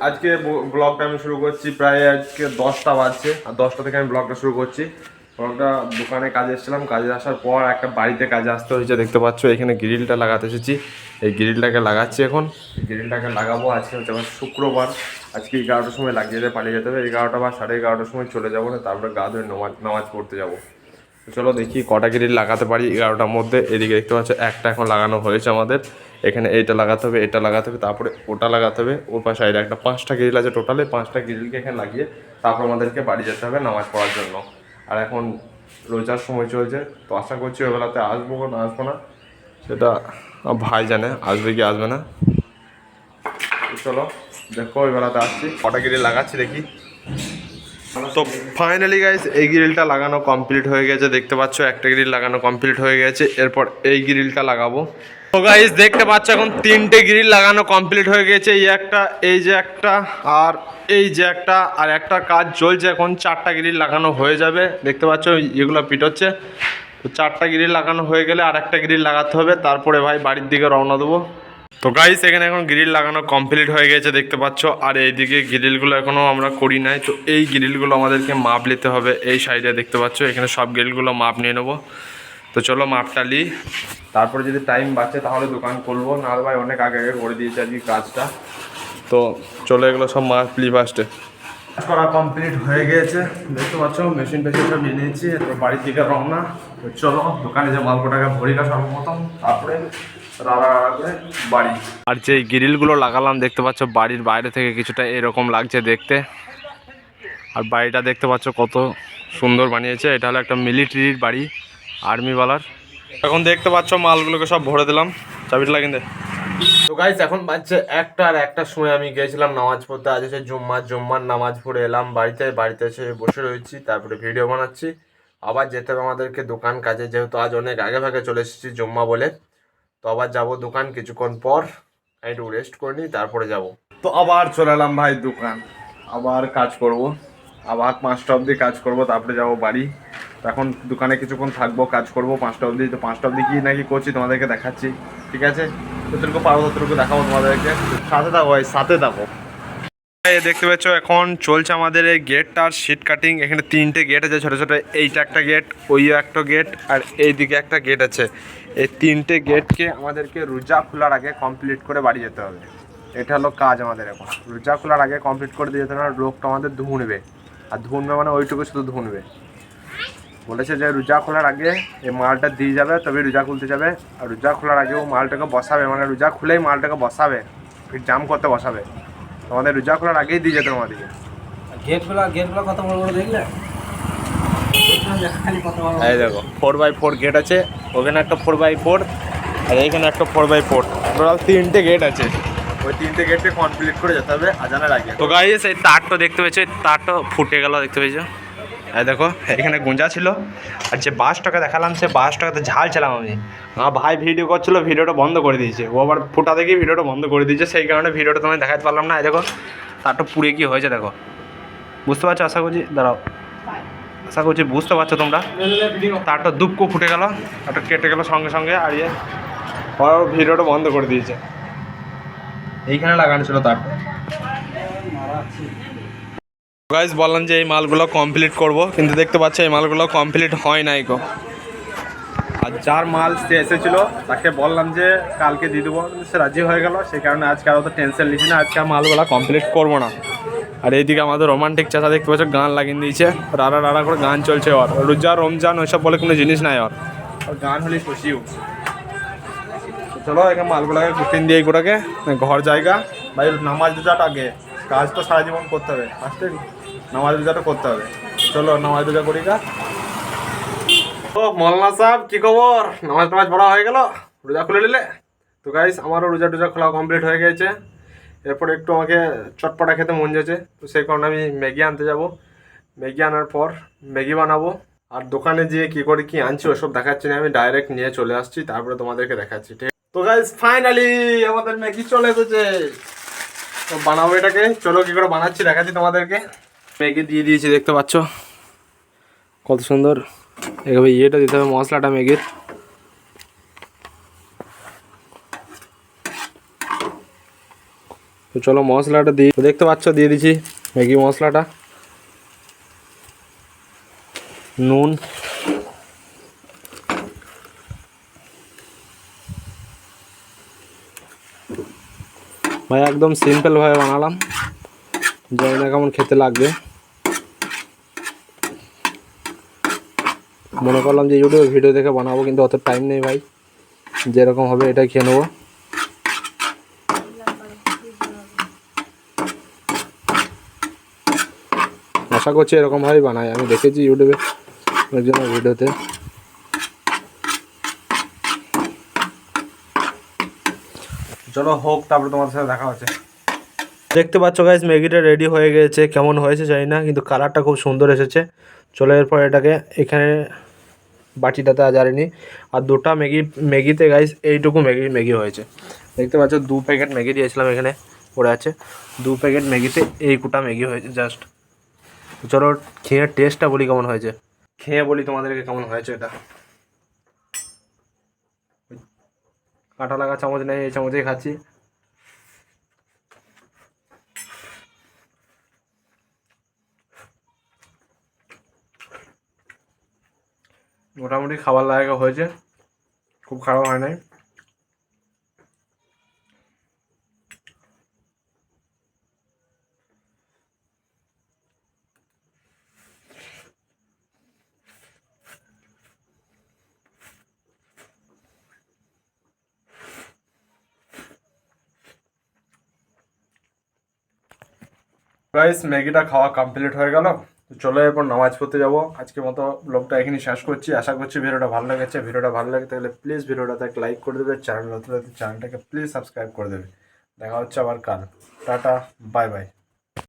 আজকে ব্লগটা আমি শুরু করছি প্রায় আজকে 10টা বাজছে, আর 10টা থেকে আমি ব্লগটা শুরু করছি। ব্লগটা দোকানে কাজে এসেছিলাম, কাজে আসার পর একটা বাড়িতে কাজে আসতে হয়েছে। দেখতে পাচ্ছ এখানে গ্রিলটা লাগাতে এসেছি, এই গ্রিলটাকে লাগাচ্ছি এখন। গ্রিলটাকে লাগাবো। আজকে হচ্ছে আমার শুক্রবার, আজকে 11টার সময় লাগিয়ে দিয়ে পালিয়ে যেতে হবে। 11টা বা 11:30টার সময় চলে যাবো, না তারপরে গা ধুয়ে নামাজ পড়তে যাবো। চলো দেখি কটা গ্রিল লাগাতে পারি 11টার মধ্যে। এদিকে দেখতে পাচ্ছ একটা এখন লাগানো হয়েছে আমাদের। এখানে এইটা লাগাতে হবে, এটা লাগাতে হবে, তারপরে ওটা লাগাতে হবে। ওর পাশে সাইডে একটা 5টা গ্রিল আছে টোটালে। 5টা গ্রিলকে এখানে লাগিয়ে তারপর আমাদেরকে বাড়ি যেতে হবে নামাজ পড়ার জন্য। আর এখন রোজার সময় চলছে, তো আশা করছি ওই বেলাতে আসবো না আসবো না সেটা ভাই জানে, আসবে কি আসবে না। চলো দেখো ওই বেলাতে আসছি, কটা গ্রিল লাগাচ্ছি দেখি। তো ফাইনালি গাইস এই গ্রিলটা লাগানো কমপ্লিট হয়ে গেছে। দেখতে পাচ্ছ একটা গ্রিল লাগানো কমপ্লিট হয়ে গেছে, এরপর এই গ্রিলটা লাগাবো। তো গাইস দেখতে পাচ্ছ এখন 3টে গ্রিল লাগানো কমপ্লিট হয়ে গেছে। এই একটা, এই যে একটা, আর এই যে একটা, আর একটা কাজ চলছে এখন। 4টা গ্রিল লাগানো হয়ে যাবে। দেখতে পাচ্ছ এগুলো পিট হচ্ছে। তো 4টা গ্রিল লাগানো হয়ে গেলে আর একটা গ্রিল লাগাতে হবে, তারপরে ভাই বাড়ির দিকে রওনা দেবো। তো গাইস এখানে এখন গ্রিল লাগানো কমপ্লিট হয়ে গেছে দেখতে পাচ্ছ। আর এইদিকে গ্রিলগুলো এখনও আমরা করি নাই। তো এই গ্রিলগুলো আমাদেরকে মাপ নিতে হবে। এই সাইডে দেখতে পাচ্ছ এখানে সব গ্রিলগুলো মাপ নিয়ে নেবো। তো চলো মাপটা নিই, তারপরে যদি টাইম বাঁচে তাহলে দোকান খুলবো, নাহলে ভাই অনেক আগে আগে করে দিয়েছে আজকে কাজটা। তো চলো এগুলো সব মাপ নিই ফার্স্টে। কাজ করা কমপ্লিট হয়ে গিয়েছে দেখতে পাচ্ছ, মেশিন টেশিন সব নিয়ে নিয়েছি। এরপর বাড়ির দিকে রওনা। চলো দোকানে যে মালকোটাকে ভরিকা সর্বপ্রথম, তারপরে বাড়ি। আর যে গ্রিলগুলো লাগালাম দেখতে পাচ্ছ বাড়ির বাইরে থেকে কিছুটা এরকম লাগছে দেখতে। আর বাড়িটা দেখতে পাচ্ছ কত সুন্দর বানিয়েছে। এটা হলো একটা মিলিটারির বাড়ি, আর্মিওয়ালার। এখন দেখতে পাচ্ছ মালগুলোকে সব ভরে দিলাম, চাবিটা লাগিয়ে দে। তো গাইস এখন বাজছে 1টা, আর 1টার সময় আমি গিয়েছিলাম নামাজ পড়তে। আজ হচ্ছে জুম্মার নামাজ পড়ে এলাম বাড়িতে এসে বসে রয়েছি, তারপরে ভিডিও বানাচ্ছি। আবার যেতে হবে আমাদেরকে দোকান কাজে, যেহেতু আজ অনেক আগে ভাগে চলে এসেছি জুম্মা বলে। তো আবার যাবো দোকান কিছুক্ষণ পর, একটু রেস্ট করে নিই তারপরে যাব। তো আবার চলে এলাম ভাই দোকান, আবার কাজ করব, আবার 5টা অবধি কাজ করব, তারপরে যাব বাড়ি। তো এখন দোকানে কিছুক্ষণ থাকবো, কাজ করব 5টা অবধি। তো 5টা অবধি কি নাকি করছি তোমাদেরকে দেখাচ্ছি, ঠিক আছে? যতটুকু পারবো ততটুকু দেখাবো তোমাদেরকে, সাথে থাকো ভাই, সাথে থাকো। দেখতে পাচ্ছ এখন চলছে আমাদের এই গেটটার শিট কাটিং। এখানে 3টে গেট আছে ছোটো ছোটো। এইটা একটা গেট, ওই একটা গেট, আর এইদিকে একটা গেট আছে। এই 3টে গেটকে আমাদেরকে রোজা খোলার আগে কমপ্লিট করে বাড়ি যেতে হবে। এটা হলো কাজ আমাদের। এখন রোজা খোলার আগে কমপ্লিট করে দিয়ে যেতে হবে, লোকটা আমাদের ধুনবে। আর ধুনবে মানে ওইটুকু শুধু ধুনবে। বলেছে যে রোজা খোলার আগে এই মালটা দিয়ে যাবে, তবে রোজা খুলতে যাবে। আর রোজা খোলার আগে ও মালটাকে বসাবে, মানে রোজা খুলেই মালটাকে বসাবে, জাম করতে বসাবে। তোমাদের রোজা খোলার আগেই দিয়ে যেত আমাদেরকে। গেটগুলো কত বড় বড় দেখলে? এই দেখো 4x4 গেট আছে, ওখানে একটা 4x4, আর এইখানে একটা 4x4। টোটাল 3টে গেট আছে। ওই 3টে গেটকে কমপ্লিট করে যেতে হবে আজানের আগে। তো গাইস এই তারটা দেখতে পেয়েছো, তারটা ফুটে গেল দেখতে পেয়েছো। এই দেখো এখানে গুঁজা ছিল, আর যে বাঁশটাকে দেখালাম সে বাঁশটাকে ঝালছিলাম আমি। আমার ভাই ভিডিও করছিল, ভিডিওটা বন্ধ করে দিয়েছে। ও আবার ফুটা দেখি ভিডিওটা বন্ধ করে দিয়েছে, সেই কারণে ভিডিওটা তোমায় দেখাতে পারলাম না। এই দেখো তারটা পুড়ে কি হয়েছে দেখো, বুঝতে পারছো? আশা করছি, দাঁড়াও, আশা করছি বুঝতে পারছো তোমরা। তারটা দুপকো ফুটে গেল, তারটা কেটে গেল সঙ্গে সঙ্গে। আর ভিডিওটা বন্ধ করে দিয়েছে। এইখানে লাগানো ছিল তারটা। গাইস বললাম যে এই মালগুলো কমপ্লিট করব, কিন্তু দেখতে পাচ্ছ এই মালগুলো কমপ্লিট হয় নাই গো। আর যার মাল সে এসেছিল তাকে বললাম যে কালকে দিয়ে দেবো, সে রাজি হয়ে গেল। সেই কারণে আজকে আর অত টেনশন নিচ্ছি না, আজকে মালগুলো কমপ্লিট করবো না। আর এইদিকে আমাদের রোমান্টিক চাচা দেখতে পাচ্ছ গান লাগিয়ে দিয়েছে, রাড়া রাড়া করে গান চলছে। ওর রোজা রমজান ওইসব বলে কোনো জিনিস নাই, ওর গান হলে খুশিও। চলো এখানে মালগুলোকে কুটিন দিয়ে এইগুলোকে ঘর জায়গা। ভাই নামাজ রোজাটা আগে, কাজ তো সারা জীবন করতে হবে, ফার্স্টে নামাজ রোজাটা করতে হবে। চলো নামাজ রোজা করি গা। ও মৌলানা সাহেব কি খবর? নামাজ টামাজ পড়া হয়ে গেল, রোজা খুলে নিলে? তো গাইস আমারও রোজা টোজা খোলা কমপ্লিট হয়ে গেছে। এরপরে একটু আমাকে চটপটা খেতে মন যাচ্ছে, তো সেই কারণে আমি ম্যাগি আনতে যাব। ম্যাগি আনার পর ম্যাগি বানাবো। আর দোকানে যেয়ে কী করে কী আনছি ওসব দেখাচ্ছি না, আমি ডাইরেক্ট নিয়ে চলে আসছি, তারপরে তোমাদেরকে দেখাচ্ছি, ঠিক? তো গাইস ফাইনালি আমাদের ম্যাগি চলে এসেছে। তো বানাবো এটাকে, চলো কী করে বানাচ্ছি দেখাচ্ছি তোমাদেরকে। ম্যাগি দিয়ে দিয়েছি দেখতে পাচ্ছ কত সুন্দর। এভাবে ইয়েটা দিতে হবে, মশলাটা ম্যাগির। তো চলো মশলাটা দিই, দেখতে পাচ্ছ দিয়ে দিচ্ছি ম্যাগি মশলাটা, নুন, ভাই একদম সিম্পলভাবে বানালাম, জানি না কেমন খেতে লাগবে। মনে করলাম যে ইউটিউবে ভিডিও দেখে বানাবো, কিন্তু অত টাইম নেই ভাই, যেরকম হবে এটাই খেয়ে নেবো। আশা করছি এরকমভাবেই বানাই, আমি দেখেছি ইউটিউবে একজনের ভিডিওতে। চলো হোক, তারপরে তোমাদের সাথে দেখা হচ্ছে। দেখতে পাচ্ছ গাইস ম্যাগিটা রেডি হয়ে গেছে, কেমন হয়েছে জানি না, কিন্তু কালারটা খুব সুন্দর এসেছে। চলো এরপর এটাকে এখানে বাটিটাতে জারিনি। আর দুটা ম্যাগিতে গাইস এইটুকু ম্যাগি হয়েছে। দেখতে পাচ্ছ 2 প্যাকেট ম্যাগি দিয়েছিলাম, এখানে পড়ে আছে 2 প্যাকেট ম্যাগিতে এই কুটা ম্যাগি হয়েছে জাস্ট। চলো খেয়ে টেস্টটা বলি কেমন হয়েছে, খেয়ে বলি তোমাদেরকে কেমন হয়েছে। এটা কাঁটা লাগা চামচ নেই, এই চামচেই খাচ্ছি। মোটামুটি খাবার লাগা হয়েছে, খুব খারাপ হয় নাই। গাইস ম্যাগিটা খাওয়া কমপ্লিট হয়ে গেল, তো চলো এরপর নামাজ পড়তে যাবো। আজকের মতো ব্লগটা এখানেই শেষ করছি। আশা করছি ভিডিওটা ভালো লেগেছে। ভিডিওটা ভালো লাগে তাহলে প্লিজ ভিডিওটাতে একটা লাইক করে দেবে, চ্যানেলটাকে প্লিজ সাবস্ক্রাইব করে দেবে। দেখা হচ্ছে আবার কাল। Tata, bye bye.